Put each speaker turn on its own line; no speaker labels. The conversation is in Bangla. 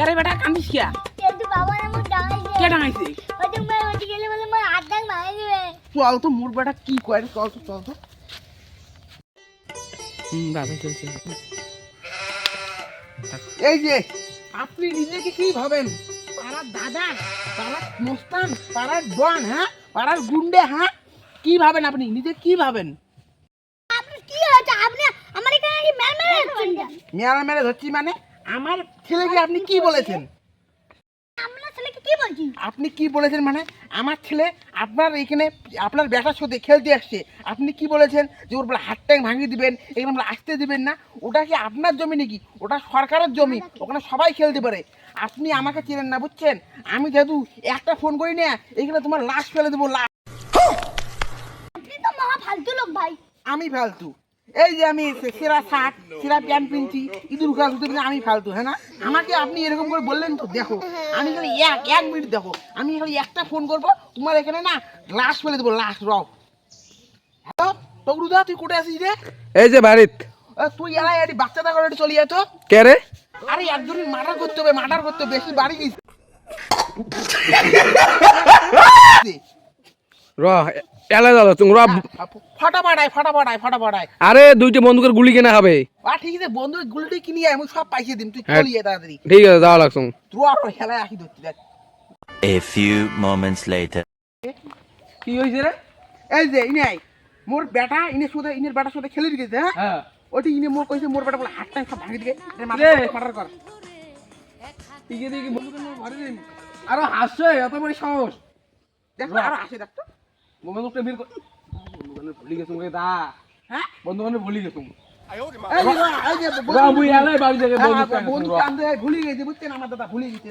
আরে বেটা কান্দিস কিয়া?
কিন্তু বাবা আমার ডাঙাইছে।
কে ডাঙাইছে?
ওই তুমি ওই গেলে বলে আমার হাত ডাং ভাঙে দিবে।
চল তো মোর বেটা কি কয় রে, চল তো। বাবা চলছে। এই যে আপনি নিজেকে কি ভাবেন? পাড়ার দাদা, পাড়ার মোস্তান, পাড়ার ডন, হ্যাঁ, পাড়ার গুন্ডে, হ্যাঁ, কি ভাবেন আপনি নিজে কি ভাবেন?
আপনি কি হয়েছে? আপনি আমার এখানে কি মেরে
মেরে ধরছি মানে আমার ছেলেকে আপনি কি বলেছেন?
আপনার ছেলেকে কি বলছি?
আপনি কি বলেছেন মানে আমার ছেলে আপনার এখানে আপনার ব্যাটার সাথে খেলতে আসছে, আপনি কি বলেছেন যে ওর বলে হাত ট্যাং ভাঙিয়ে দিবেন, এখানে বলে আসতে দিবেন না? ওটা কি আপনার জমি নাকি? ওটা সরকারের জমি, ওখানে সবাই খেলতে পারে। আপনি আমাকে চেনেন না, বুঝছেন? আমি যেহেতু একটা ফোন করি না, এখানে তোমার লাশ ফেলে দেবো, লাশ।
আপনি তো মহা ফালতু লোক ভাই।
আমি ফালতু? এই যে আমি সেরা শার্ট সেরা প্যান্ট পিনছি, ইঁদুর ঘাস ধুতে আমি ফালতু, হ্যাঁ না? আমাকে আপনি এরকম করে বললেন তো, দেখো আমি খালি এক মিনিট, দেখো আমি খালি একটা ফোন করবো, তোমার এখানে না লাশ ফেলে দেবো, লাশ। রও। হ্যালো তগরুদা, তুই কোথায় আছিস রে?
এই যে বাড়িত।
তুই এলাই এটি বাচ্চাটা করে চলে যেত।
কে রে?
আরে একজনই মার্ডার করতে হবে, মার্ডার করতে হবে, বেশি বাড়ি গেছে।
র এলা দাদা তুমি র।
ফটাফটায়।
আরে দুইটা বন্দুকের গুলি কেনা হবে।
ঠিক আছে, বন্ধু গুলিটি কিনি আমি সব পাইছে দিম, তুই চলে যা তাড়াতাড়ি।
ঠিক আছে যাওয়া লাগছো।
তুই খেলায় আসি ধরছি দেখ।
A few moments later.
কি হয়েছে রে?
এই যে ইনে মোর বেটা ইনের বেটার সাথে খেলে গেছে, হ্যাঁ,
হ্যাঁ
ওইটি ইনে মোর কইছে মোর বেটা বলে হাতটা সব ভাঙি দিকে মার্ডার কর।
ঠিক আছে কি বন্দুকের নাম ভরে দিন। আরো হাসছে এত বড় সাহস।
দেখ আরো আসে, দেখ তো।
বন্দুকটা বের কর। বন্দুকটা ভুলি গেছো রে দা।
হ্যাঁ
বন্দুকটা ভুলি গেছো।
এই যে
রা মুই এলাই বাড়ি থেকে বন্দুক
বন্ধু কান্দে ভুলে গেছে, বুঝছেন আমার দাদা ভুলে গেছে।